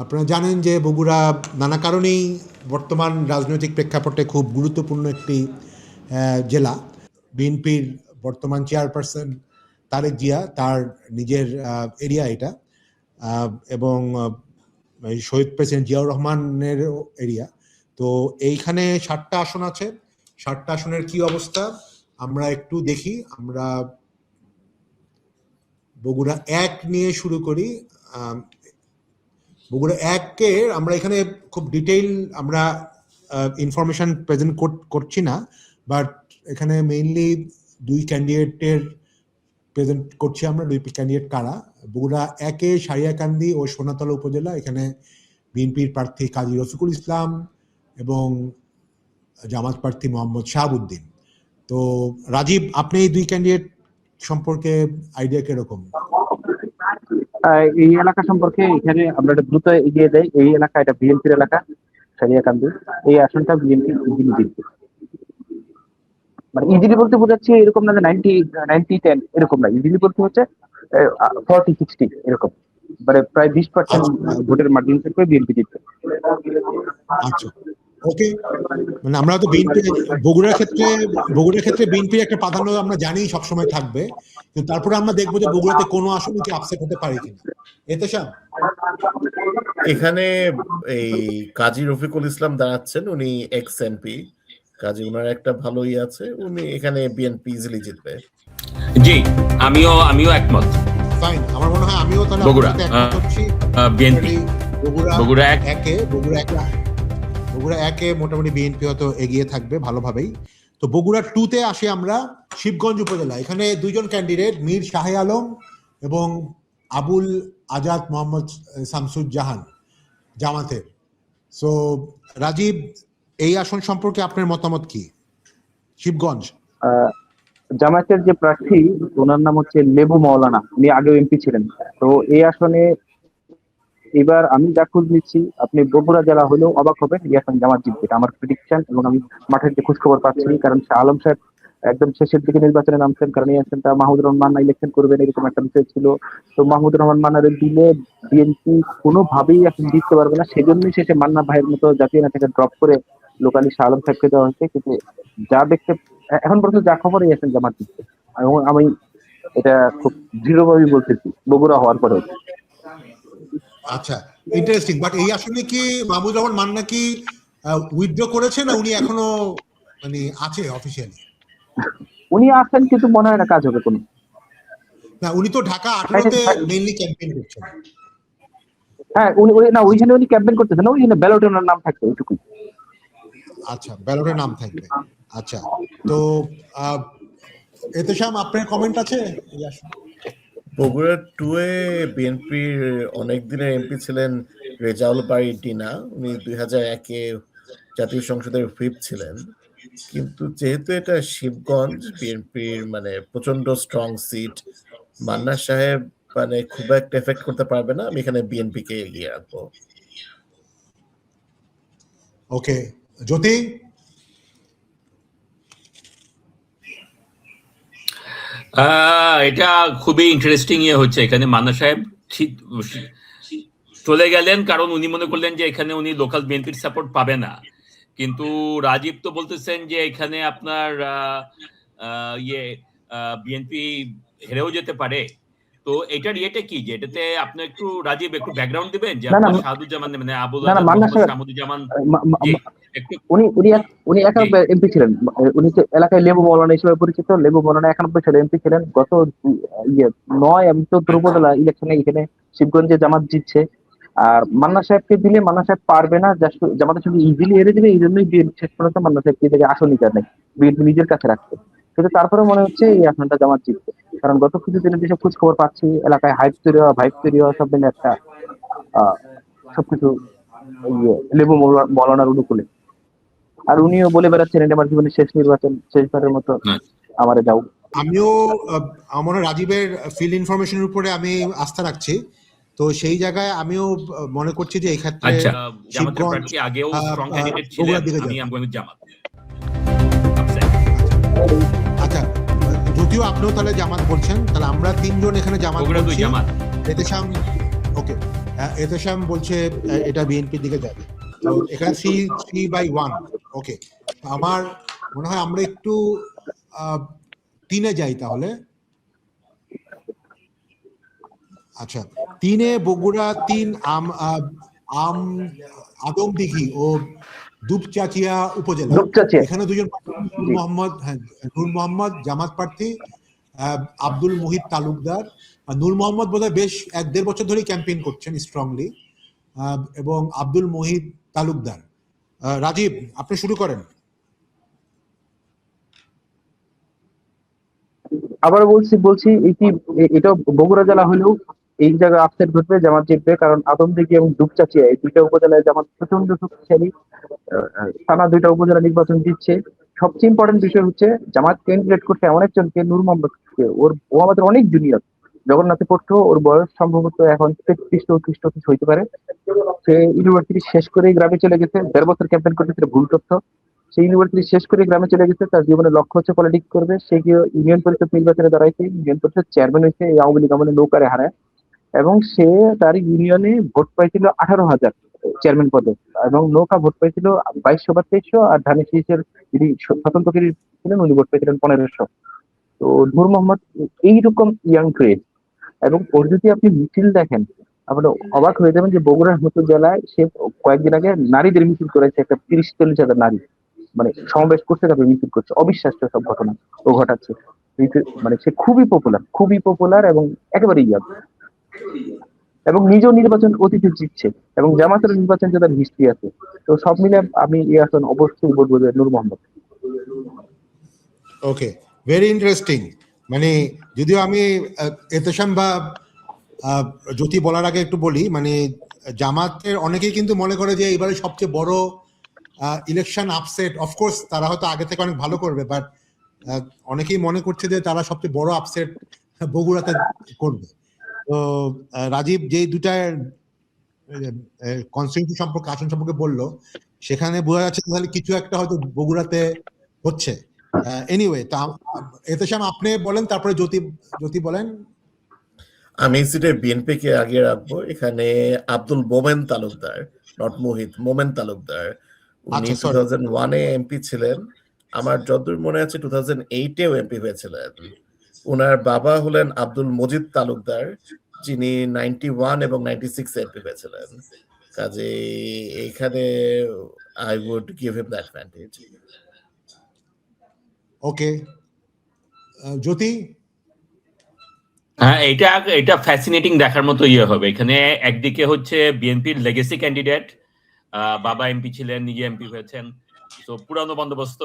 আপনারা জানেন যে বগুড়া নানা কারণেই বর্তমান রাজনৈতিক প্রেক্ষাপটে খুব গুরুত্বপূর্ণ একটি জেলা। বিএনপির বর্তমান চেয়ারপারসন তারেক জিয়া তার নিজের এরিয়া এটা, এবং শহীদ প্রেসিডেন্ট জিয়াউর রহমানের এরিয়া। তো এইখানে 7টা আসন আছে। 7টা আসনের কি অবস্থা আমরা একটু দেখি। আমরা বগুড়া 1 নিয়ে শুরু করি। বগুড়া 1-কে আমরা এখানে খুব ডিটেইল আমরা ইনফরমেশন প্রেজেন্ট করছি না, বাট এখানে মেইনলি 2 ক্যান্ডিডেটের প্রেজেন্ট করছি আমরা। 2 ক্যান্ডিডেট কারা? বগুড়া 1-এ সারিয়াকান্দি ও সোনাতলা উপজেলা, এখানে বিএনপির প্রার্থী কাজী রফিকুল ইসলাম এবং জামাত প্রার্থী মোহাম্মদ শাহাবুদ্দিন। তো রাজীব, আপনি এই 2 ক্যান্ডিডেট সম্পর্কে আইডিয়া কিরকম? এই এলাকা সম্পর্কে এখানে আমরা একটা দ্রুত এগিয়ে যাই। এই এলাকা এটা বিএনপির এলাকা, সারিয়াকান্দি। এই আসনটা বিএনপি ইজিলি জিতবে। মানে ইজিলি বলতে বোঝাচ্ছি এরকম না যে 90-10 এরকম না। ইজিলি বলতে হচ্ছে 40-60 এরকম, মানে প্রায় 20% ভোটের মার্জিন থেকে বিএনপি জিতবে। আচ্ছা, ওকে। মানে আমরা তো বিএনপি বগুড়ার ক্ষেত্রে বিএনপির একটা প্রাধান্য আমরা জানি সবসময় থাকবে, কিন্তু তারপরে আমরা দেখবো যে বগুড়াতে কোনো আসনে কি আপসেট হতে পারে কিনা। এতেশাম, এখানে এই কাজী রফিকুল ইসলাম দাঁড়াচ্ছেন, উনি এক্স এমপি। কাজী উনার একটা ভালোই আছে, উনি এখানে বিএনপি ইজিলি জিতবে। জি, আমিও একমত। ফাইন, আমার মনে হয় আমিও তাহলে বগুড়া একমত হচ্ছি। বিএনপি বগুড়া 1-এ মোটামুটি বিএনপি হয়তো এগিয়ে থাকবে ভালোভাবেই। তো বগুড়া 2-তে আসি আমরা। শিবগঞ্জ উপজেলা, এখানে 2 জন ক্যান্ডিডেট, মীর শাহে আলম এবং আবুল আজাদ মোহাম্মদ শামসুজ্জাহান, জামাতের। সো রাজীব, এই আসন সম্পর্কে আপনার মতামত কি? শিবগঞ্জ জামায়াতের যে প্রার্থী, ওনার নাম হচ্ছে লেবু মাওলানা, উনি আগেও এমপি ছিলেন। তো এই আসনে এবার আমি যা খোঁজ নিচ্ছি, আপনি বগুড়া জেলা হলেও অবাক হবেন, এই আসনে জামাত জিতবে, আমার প্রেডিকশন। এবং আমি মাঠের যে খোঁজ খবর পাচ্ছি, কারণ শাহ আলম সাহেব একদম শেষের দিকে নির্বাচনে নামছেন, কারণ এই আসনটা মাহমুদুর রহমান মান্না ইলেকশন করবেন এরকম একটা বিষয় ছিল। তো মাহমুদুর রহমান মান্নার দিলে বিএনপি কোনোভাবেই এখন জিততে পারবে না, সেজন্যই শেষে মান্না ভাইয়ের মতো জাতীয় নেতাকে ড্রপ করে লোকালি শাহ আলম সাহেবকে দেওয়া হয়েছে। কিন্তু যা দেখতে এখন পর্যন্ত যা খবর, এই আসন জামাত জিতবে, এবং আমি এটা খুব দৃঢ়ভাবেই বলতেছি বগুড়া হওয়ার পরেও। আচ্ছা, ইন্টারেস্টিং। বাট এই আসলে কি মাহমুদুর রহমান মান্না কি উইথড্র করেছে, না উনি এখনো মানে আছে অফিসিয়ালি? উনি আছেন, কিন্তু মনে হয় না কাজ হবে কোনো। না, উনি তো ঢাকা 18-তে মেইনলি ক্যাম্পেইন করছেন। হ্যাঁ, উনি না, ওইখানে উনি ক্যাম্পেইন করতেছেন না, ওইখানে ব্যালটে ওনার নাম থাকবে, ওইটুকুই। আচ্ছা, ব্যালটে নাম থাকবে। আচ্ছা, তো এতেশাম, আপনার কমেন্ট আছে? বগুড়া 2-এ বিএনপির অনেক দিনের এমপি ছিলেন রেজাউল বারী ডিনা, উনি 2001-এ জাতীয় সংসদের হুইপ ছিলেন। কিন্তু যেহেতু এটা শিবগঞ্জ, বিএনপির মানে প্রচন্ড স্ট্রং সিট, মান্না সাহেব মানে খুব একটা এফেক্ট করতে পারবে না। আমি এখানে বিএনপি কে এগিয়ে রাখবো। ওকে, জ্যোতি? এটা খুবই ইন্টারেস্টিং হচ্ছে। এখানে মান্না সাহেব চলে গেলেন কারণ উনি মনে করলেন যে এখানে উনি লোকাল বিএনপির সাপোর্ট পাবে না। কিন্তু রাজীব তো বলতেছেন যে এখানে আপনার বিএনপি হেরেও যেতে পারে। তো এটার ইয়েটা কি, যে এটাতে আপনি একটু রাজীব একটু ব্যাকগ্রাউন্ড দিবেন যে আপনার শাহাদুজ্জামান মানে আবুল শাহাদুজ্জামান উনি একানব্বই এমপি ছিলেন। উনি তো এলাকায় লেবু মৌলানা হিসেবে পরিচিত। লেবু মৌলানা 91 সালে এমপি ছিলেন। গত 9 এবং 14 উপজেলা ইলেকশনে এখানে শিবগঞ্জে জামাত জিতছে। আর মান্না সাহেবকে দিলে মান্না সাহেব পারবে না, জামাতের সঙ্গে ইজিলি হেরে দেবে। এই জন্যই বিএনপি শেষ পর্যন্ত মান্না সাহেবকে থেকে আসনই নেই, বিএনপি নিজের কাছে রাখছে। কিন্তু তারপরে মনে হচ্ছে এই আসনটা জামাত জিতবে, কারণ গত কিছুদিনের যেসব খোঁজ খবর পাচ্ছি, এলাকায় হাইপ তৈরি হওয়া সব মিলে একটা সবকিছু লেবু মৌলানার অনুকূলে। আর উনিও বলে বেড়াচ্ছেন এটা আমার জীবনের শেষ নির্বাচন, শেষবারের মতো আমারে যাও। আমিও আমার রাজীবের ফিল্ড ইনফরমেশনের উপরে আমি আস্থা রাখছি। তো সেই জায়গায় আমিও মনে করছি যে এই ক্ষেত্রে আচ্ছা, যদিও আপনিও তাহলে জামাত বলছেন, তাহলে আমরা 3 জন এখানে জামাত বলছি। ওকে, এতেশাম বলছে এটা বিএনপির দিকে যাবে, তো এখানে 3/1। ওকে, আমার মনে হয় আমরা একটু 3-এ যাই তাহলে। আচ্ছা, 3-এ বগুড়া 3 আদমদিঘি ও দুপচাচিয়া উপজেলা। দুপচাচিয়া। এখানে দুজন নূর মোহাম্মদ, নূর মোহাম্মদ জামাত প্রার্থী, আব্দুল মুহিত তালুকদার। নূর মোহাম্মদ বোধহয় বেশ 1-1.5 বছর ধরে ক্যাম্পেইন করছেন স্ট্রংলি, এবং আব্দুল মুহিত তালুকদার। রাজীব, আপনি শুরু করেন। আবার বলছি এটা বগুড়া জেলা হলেও এই জায়গায় আপসেট ঘটবে, জামাত জিতবে, কারণ আদমদিঘি এবং দুপচাচিয়া এই দুইটা উপজেলায় জামাত প্রচন্ড শক্তিশালী। টানা 2টা উপজেলা নির্বাচন দিচ্ছে। সবচেয়ে ইম্পর্টেন্ট বিষয় হচ্ছে জামাত ক্যান্ডিডেট করছে এমন একজনকে, নূর মোহাম্মদকে। ও আমাদের অনেক জুনিয়র, জগন্নাথে পড়তো, ওর বয়স সম্ভবত এখন 33-34 হইতে পারে। সে ইউনিভার্সিটি শেষ করে গ্রামে চলে গেছে, 1.5 বছর ক্যাম্পেইন করতেছে, ভুল তথ্য। সে ইউনিভার্সিটি শেষ করে গ্রামে চলে গেছে, তার জীবনের লক্ষ্য হচ্ছে পলিটিক্স করবে। সে গিয়ে ইউনিয়ন পরিষদ নির্বাচনে দাঁড়াইছে, ইউনিয়ন পরিষদ চেয়ারম্যান হয়েছে এই আওয়ামী লীগ আমলে নৌকারে হারায়। এবং সে তার ইউনিয়নে ভোট পাইছিল 18,000 চেয়ারম্যান পদে, এবং নৌকা ভোট পাইছিল 2200 বা 2300, আর ধানের শীষের যিনি স্বতন্ত্র ছিলেন উনি ভোট পাইছিলেন 1500। তো নূর মোহাম্মদ এইরকম ইয়াং ক্রেজ, এবং ওর যদি আপনি মিছিল দেখেন আপনি অবাক হয়ে যাবেন যে বগুড়ার মতো জেলায় সে কয়েকদিন আগে নারীদের মিছিল করেছে, একটা 30-40 হাজার নারী মানে সমাবেশ করছে, তারপরে মিছিল করছে। অবিশ্বাস্য সব ঘটনা ও ঘটাচ্ছে। মানে সে খুবই পপুলার এবং একেবারে ইয়াং, এবং নিজেও নির্বাচন অতীতে জিতছে, এবং জামাতের নির্বাচন জেতার হিস্ট্রি আছে। তো সব মিলে আমি এখন অবশ্যই বলবো যে নূর মোহাম্মদ। ওকে, ভেরি ইন্টারেস্টিং। মানে যদিও আমি এতেশাম বা জ্যোতি বলার আগে একটু বলি, মানে জামাতের অনেকেই কিন্তু মনে করে যে এবারে সবচেয়ে বড় ইলেকশন আপসেট। অফকোর্স তারা হয়তো আগে থেকে অনেক ভালো করবে, বাট অনেকেই মনে করছে যে তারা সবচেয়ে বড় আপসেট বগুড়াতে করবে। তো রাজীব যে দুটা কনস্টিটিউন্সি সম্পর্কে, আসন সম্পর্কে বললো, সেখানে বোঝা যাচ্ছে তাহলে কিছু একটা হয়তো বগুড়াতে হচ্ছে। এনিওয়ে, তা এতেশাম আপনি বলেন, তারপরে জ্যোতি বলেন। আমি সিটে বিএনপি কে আগে রাখবো। এখানে আব্দুল মোমেন তালুকদার, নট মোহিত, মোমেন তালুকদার। উনি 2001-এ এমপি ছিলেন। আমার যতদূর মনে আছে 2008-এও এমপি হয়েছিলেন। ওনার বাবা হলেন আব্দুল মজিদ তালুকদার, যিনি 91 এবং 96 এমপি হয়েছিলেন। কাজে এইখানে I would give him the advantage. Okay, Jyoti. হ্যাঁ, এটা ফ্যাসিনেটিং দেখার মতো হবে। এখানে একদিকে হচ্ছে বিএনপির লেগেসি ক্যান্ডিডেট, বাবা এমপি ছিলেন, নিজে এমপি হয়েছেন, তো পুরানো বন্দোবস্ত।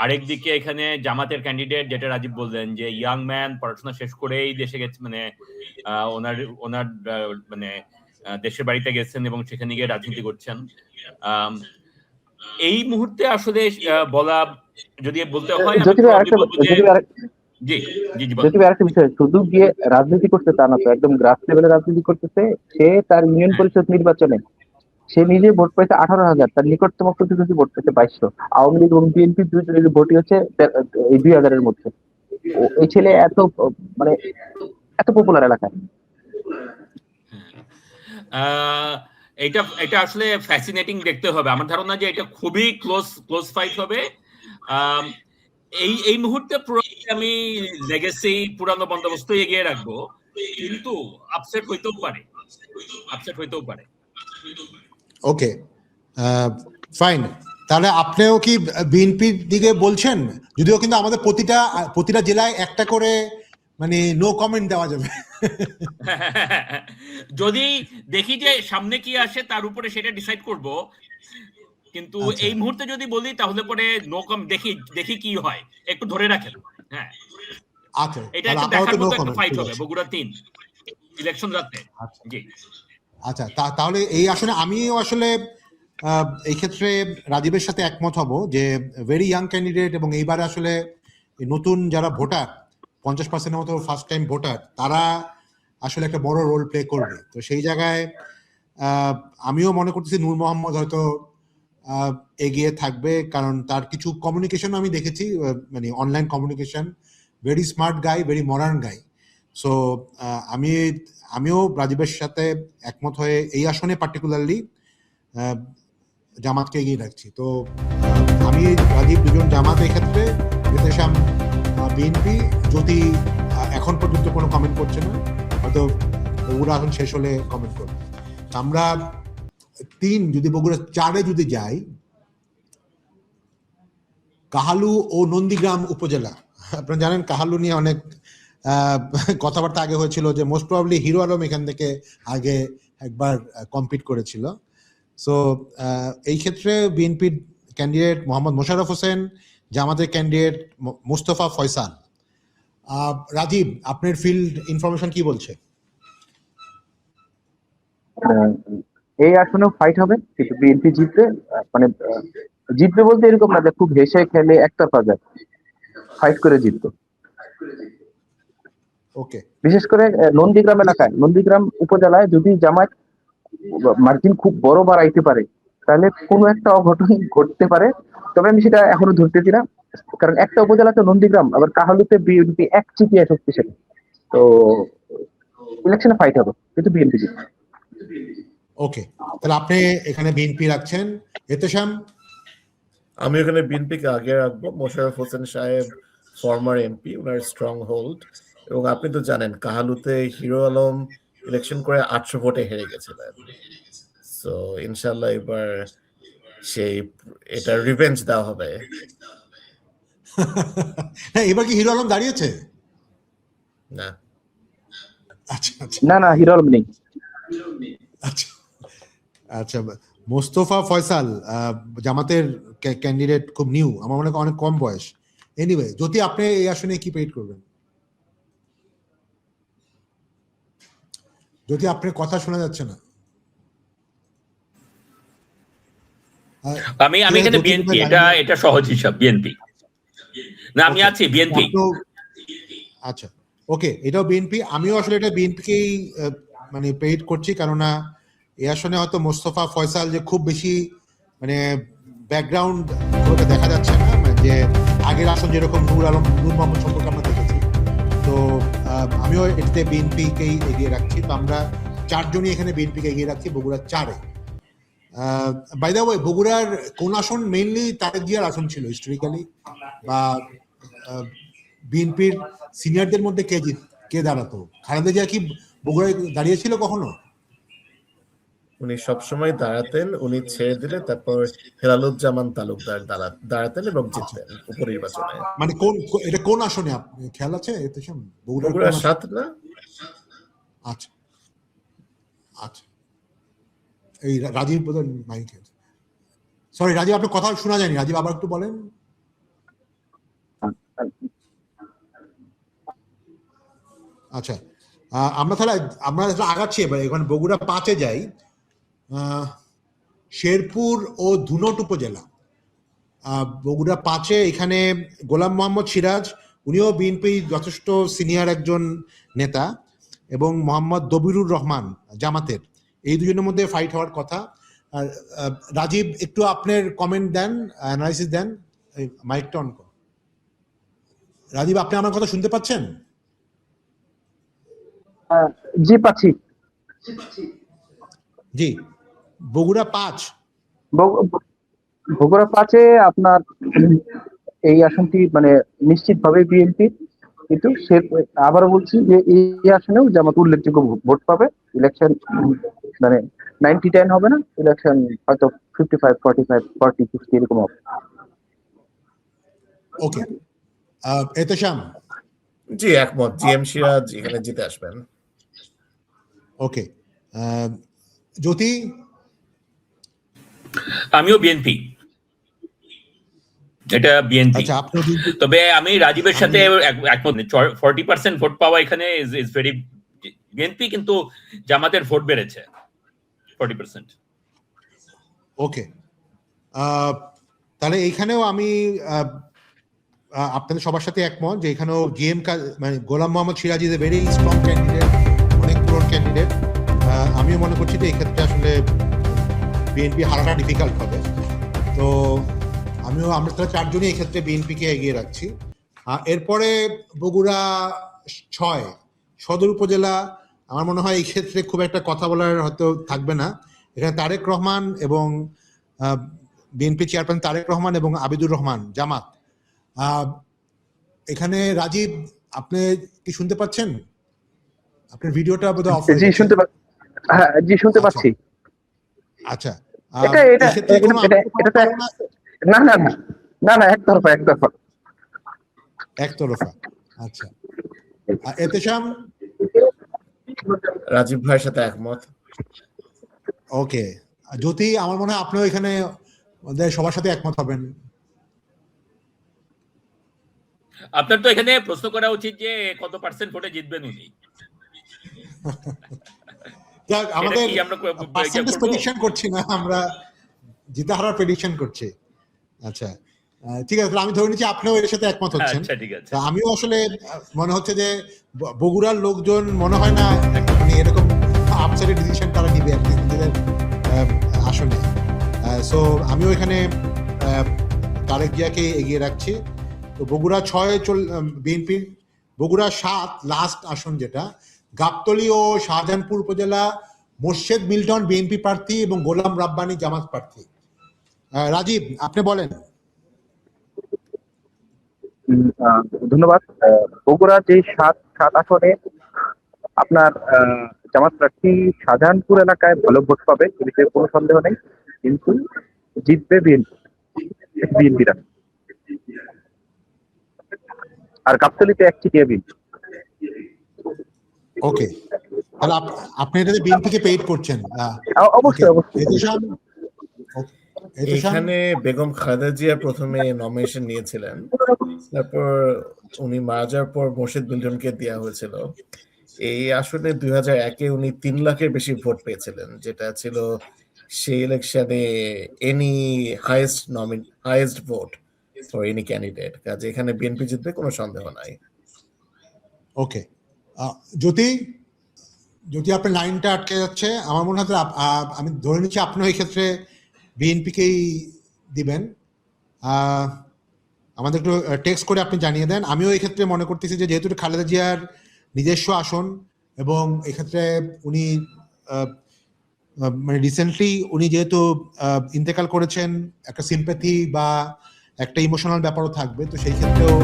আরেকদিকে এখানে জামাতের ক্যান্ডিডেট, যেটা রাজীব বললেন যে ইয়াং ম্যান, পড়াশোনা শেষ করেই দেশে গেছে, মানে ওনার মানে দেশের বাড়িতে গেছেন এবং সেখানে গিয়ে রাজনীতি করছেন। এই মুহূর্তে আসলে বলা, যদি বলতে হয়, আরেকটা বিষয়, শুধু গিয়ে রাজনীতি করতে তা না, তো একদম গ্রাস লেভেলে রাজনীতি করতেছে। সে তার ইউনিয়ন পরিষদ নির্বাচনে সে নিজে ভোট পাইছে 18,000, তার নিকটতম প্রতিদ্বন্দ্বী ভোট পাইছে 2200। আওয়ামী লীগ এবং বিএনপি দুইজনের ভোটই হচ্ছে এই 2000-এর মধ্যে। এই ছেলে মানে এত পপুলার এলাকায়। এটা আসলে ফ্যাসিনেটিং দেখতে হবে। আমার ধারণা যে এটা খুবই ক্লোজ ফাইট হবে। এই মুহূর্তে আমি লেগেসি পুরানো বন্দোবস্ত এগিয়ে রাখবো, কিন্তু আপসেট হইতেও পারে। ওকে, ফাইন। তাহলে আপনিও কি বিএনপির দিকে বলছেন? যদিও কিন্তু আমাদের প্রতিটা জেলায় একটা করে মানে নো কমেন্ট দেওয়া যাবে। যদি দেখি যে সামনে কি আসে তার উপরে সেটা ডিসাইড করব, কিন্তু এই মুহূর্তে যদি বলি তাহলে পরে নো কম, দেখি কি হয়, একটু ধরে রাখেন। হ্যাঁ, আচ্ছা, এটা একটা দেখার মতো একটা ফাইট হবে বগুড়া 3 ইলেকশন রাতে। জি, আচ্ছা, তাহলে এই আসলে আমিও আসলে এই ক্ষেত্রে রাজীবের সাথে একমত হব যে ভেরি ইয়াং ক্যান্ডিডেট, এবং এইবারে আসলে নতুন যারা ভোটার 50%-এর মতো ফার্স্ট টাইম ভোটার, তারা আসলে একটা বড় রোল প্লে করবে। তো সেই জায়গায় আমিও মনে করতেছি নূর মোহাম্মদ হয়তো এগিয়ে থাকবে, কারণ তার কিছু কমিউনিকেশন আমি দেখেছি, মানে online communication, very smart guy, very modern guy. So আমিও রাজীবের সাথে একমত হয়ে এই আসনে পার্টিকুলারলি জামাতকে এগিয়ে রাখছি। তো আমি রাজীব দুজন জামাত এই ক্ষেত্রে, এতেশাম বিএনপি। যদি এখন পর্যন্ত কোনো কমেন্ট করছে না, হয়তো বগুড়া এখন শেষ হলে কমেন্ট করবে। আমরা 3, যদি বগুড়া 4-এ যদি যাই, কাহালু ও নন্দীগ্রাম উপজেলা। আপনারা জানেন কাহালু নিয়ে অনেক কথাবার্তা আগে হয়েছিল, যে মোস্ট প্রবাবলি হিরো আলম এখান থেকে আগে একবার কম্পিট করেছিল। সো এই ক্ষেত্রে বিএনপির ক্যান্ডিডেট মোহাম্মদ মোশাররফ হোসেন, জামাতের ক্যান্ডিডেট মুস্তফা ফয়সাল। রাজীব, আপনার ফিল্ড ইনফরমেশন কি বলছে? এই আসনেও ফাইট হবে, কিন্তু বিএনপি জিতবে। মানে জিতবে বলতে এরকম না যে খুব হেসে খেলে একতরফা যায়, ফাইট করে জিতবে। ওকে, বিশেষ করে নন্দীগ্রাম এলাকায়, নন্দীগ্রাম উপজেলায় যদি জামায়াত মার্জিন খুব বড় বাড়াইতে পারে, তাহলে কোনো একটা অঘটন ঘটতে পারে। তবে আমি সেটা এখনো ধরতেছি না, কারণ একটা উপজেলাতে নন্দীগ্রাম, আবার কাহালুতে বিএনপি এক চিটিয়া শক্তিশালী। তো ইলেকশনে ফাইট হবে, কিন্তু বিএনপি জিতবে। ওকে, তাহলে আপনি এখানে বিএনপি রাখছেন। এতেশাম? আমি এখানে বিএনপিকে আগে রাখবো। মোশাররফ হোসেন সাহেব ফর্মার এমপি, ওনার স্ট্রং হোল্ড। এবং আপনি তো জানেন কাহালুতে হিরো আলম ইলেকশন করে 800 ভোটে হেরে গেছিলেন। সো ইনশাল্লাহ এবার সেই এটা রিভেঞ্জ দেওয়া হবে। হ্যাঁ, এবার কি হিরো আলম দাঁড়িয়েছে? না, আচ্ছা আচ্ছা না, হিরো আলম নেই। আচ্ছা আচ্ছা, মোস্তফা ফয়সাল জামাতের ক্যান্ডিডেট, খুব নিউ, আমার মনে হয় অনেক কম বয়স। এনিওয়ে, যদি আপনি এই আসনে কি পেইড করবেন? যদি আপনার কথা শোনা যাচ্ছে না। আমি এখানে বিএনপি, এটা সহজ হিসাব, বিএনপি। না, আমি আছি বিএনপি। আচ্ছা, ওকে, এটাও বিএনপি। আমিও আসলে এটা বিএনপিকেই মানে পেইড করছি, কেননা এই আসনে হয়তো মোস্তফা ফয়সাল যে খুব বেশি মানে ব্যাকগ্রাউন্ড দেখা যাচ্ছে না, মানে যে আগের আসন যেরকম নূর মোহাম্মদ সম্পর্কে আমরা দেখেছি। তো আমিও এটাতে বিএনপিকেই এগিয়ে রাখছি। তো আমরা 4 জনই এখানে বিএনপিকে এগিয়ে রাখছি বগুড়া 4-এ। বাই দ্য ওয়ে, বগুড়ার কোন আসন মেইনলি তারেক জিয়ার আসন ছিল হিস্টোরিক্যালি, বা বিএনপির সিনিয়রদের মধ্যে কে দাঁড়াতো? খালেদা জিয়া কি বগুড়ায় দাঁড়িয়েছিল কখনো? উনি সবসময় দাঁড়াতেন, উনি ছেড়ে দিলে তারপর হেলালুজ্জামান তালুকদার দাঁড়াতেন এবং জিততেন উপনির্বাচনে। মানে এটা কোন আসনে আপনি খেয়াল আছে? এতে বগুড়া 7 না? আচ্ছা আচ্ছা, এই রাজীব বোধ মাইক। সরি রাজীব, আপনার কথা শোনা যায়নি। রাজীব, আবার একটু বলেন। আচ্ছা, আমরা আগাচ্ছি এবার। এখানে বগুড়া 5-এ যাই। শেরপুর ও ধুনট উপজেলা। বগুড়া 5-এ এখানে গোলাম মোহাম্মদ সিরাজ, উনিও বিএনপি যথেষ্ট সিনিয়র একজন নেতা, এবং মোহাম্মদ দবিরুর রহমান জামাতের, এই দুজনের মধ্যে ফাইট হওয়ার কথা। রাজীব, একটু আপনার কমেন্ট দেন, অ্যানালাইসিস দেন। মাইকটা অন করুন। রাজীব, আপনি আমার কথা শুনতে পাচ্ছেন? জি, পাচ্ছি। জি, বগুড়া 5। বগুড়া 5-এ আপনার এই আসনটি মানে নিশ্চিতভাবে বিএনপি, কিন্তু সে আবারও বলছি যে এই আসনেও জামাত উল্লেখযোগ্য ভোট পাবে। ইলেকশন মানে 90-10 হবে না, ইলেকশন হয়তো 55-45-40-60 এরকম হবে। ওকে, এতেশাম? জি, একমত। জিএম সিরাজ এখানে জিতে আসবেন। ওকে, জ্যোতি? আমিও বিএনপি, এটা বিএনপি। আচ্ছা, আপনি? তবে আমি রাজীবের সাথে একমত। 40% ভোট পাওয়া এখানে ইজ ভেরি বিএনপি, কিন্তু জামাতের ভোট বেড়েছে 40%। ওকে, তাহলে এইখানেও আমি আপনাদের সবার সাথে একমত যে এখানেও মানে Golam Mohammad Siraj is a very strong candidate, অনেক পুরনো ক্যান্ডিডেট। আমিও মনে করছি যে এই ক্ষেত্রে আসলে বিএনপি হারাটা ডিফিকাল্ট হবে। তো আমরা তাহলে 4 জনই এই ক্ষেত্রে বিএনপিকে এগিয়ে রাখছি। এরপরে বগুড়া 6 সদর উপজেলা। আমার মনে হয় এই ক্ষেত্রে খুব একটা কথা বলার হয়তো থাকবে না। এখানে তারেক রহমান এবং বিএনপি চেয়ারম্যান তারেক রহমান এবং আবিদুর রহমান জামাত। এখানে রাজীব, আপনি কি শুনতে পাচ্ছেন? আপনার ভিডিওটা বোধহয় অফ হয়ে জি গেছে। শুনতে হ্যাঁ জি শুনতে আচ্ছা পাচ্ছি। আচ্ছা, এটা এটা এক্ষেত্রে কোনো এটা এটা তো ধারণা আছে? না না না না না একতরফা। একতরফা। আচ্ছা, এতেশাম? রাজীব ভাইয়ের সাথে একমত। ওকে, জ্যোতি, আমার মনে হয় আপনিও এখানে ওদের সবার সাথে একমত হবেন। আপনার তো এখানে প্রশ্ন করা উচিত যে কত পার্সেন্ট ভোটে জিতবেন উনি। যাক, আমাদের কি আমরা পার্সেন্টেজ করবো? প্রেডিকশন করছি না, আমরা জিতে হারার প্রেডিকশন করছি। আচ্ছা, ঠিক আছে, তাহলে আমি ধরে নিচ্ছি আপনিও এর সাথে একমত হচ্ছেন। আচ্ছা ঠিক আছে। তা আমিও আসলে মনে হচ্ছে যে বগুড়ার লোকজন মনে হয় না মানে এরকম আপসেটের ডিসিশন তারা নিবে আর কি নিজেদের আসনে। সো আমিও এখানে তারেক জিয়াকে এগিয়ে রাখছি। তো বগুড়া 6 বিএনপির, বগুড়া 7 লাস্ট আসন, যেটা গাবতলী ও শাহজাহানপুর উপজেলা মোর্শেদ মিল্টন বিএনপি প্রার্থী এবং গোলাম রাব্বানী জামাত প্রার্থী। রাজীব, আপনি বলেন। ধন্যবাদ। বগুড়া যে 7 আসনে আপনার জামাত প্রার্থী শাহজাহানপুর এলাকায় ভালো ভোট পাবে, এদিকে কোনো সন্দেহ নেই, কিন্তু জিতবে বিএনপিরা। আর গাবতলীতে একচেটিয়া বিএনপি। ওকে, তাহলে আপনি এটাতে বিএনপিকে পেইড করছেন? অবশ্যই অবশ্যই। এখানে বেগম খালেদা জিয়া প্রথমে নমিনেশন নিয়েছিলেন, তারপর উনি মারা যাওয়ার পর মোর্শেদ মিল্টনকে দেওয়া হয়েছিল। এই আসনে 2001-এ উনি 3 লাখের বেশি ভোট পেয়েছিলেন, যেটা ছিল সেই ইলেকশনে any highest vote for any candidate. কাজে এখানে বিএনপি জিতবে, কোনো সন্দেহ নাই। ওকে, জ্যোতি, আপনার লাইনটা আটকে যাচ্ছে। আমার মনে হয় আমি ধরে নিচ্ছি আপনিও এই ক্ষেত্রে বিএনপিকেই দিবেন। আমাদের একটু টেক্সট করে আপনি জানিয়ে দেন। আমিও এই ক্ষেত্রে মনে করতেছি যে যেহেতু খালেদা জিয়ার নিজস্ব আসন এবং এক্ষেত্রে উনি মানে রিসেন্টলি উনি যেহেতু ইন্তেকাল করেছেন, একটা সিম্প্যাথি বা একটা ইমোশনাল ব্যাপারও থাকবে, তো সেই ক্ষেত্রেও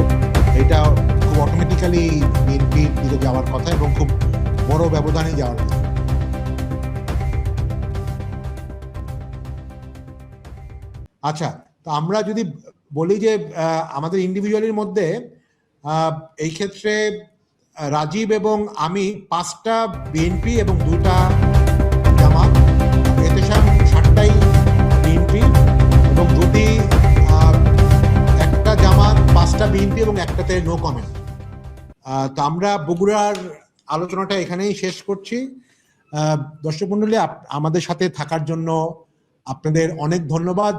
এটা খুব অটোমেটিক্যালি বিএনপির দিকে যাওয়ার কথা এবং খুব বড় ব্যবধানে যাওয়ার কথা। আচ্ছা, তো আমরা যদি বলি যে আমাদের ইন্ডিভিজুয়ালের মধ্যে এই ক্ষেত্রে রাজীব এবং আমি 5টা বিএনপি এবং 2টা জামাত, এতেশাম 7টাই বিএনপি এবং যদি 1টা জামাত, 5টা বিএনপি এবং 1টাতে নো কমেন্ট। তো আমরা বগুড়ার আলোচনাটা এখানেই শেষ করছি। দর্শক মণ্ডলী, আমাদের সাথে থাকার জন্য আপনাদের অনেক ধন্যবাদ।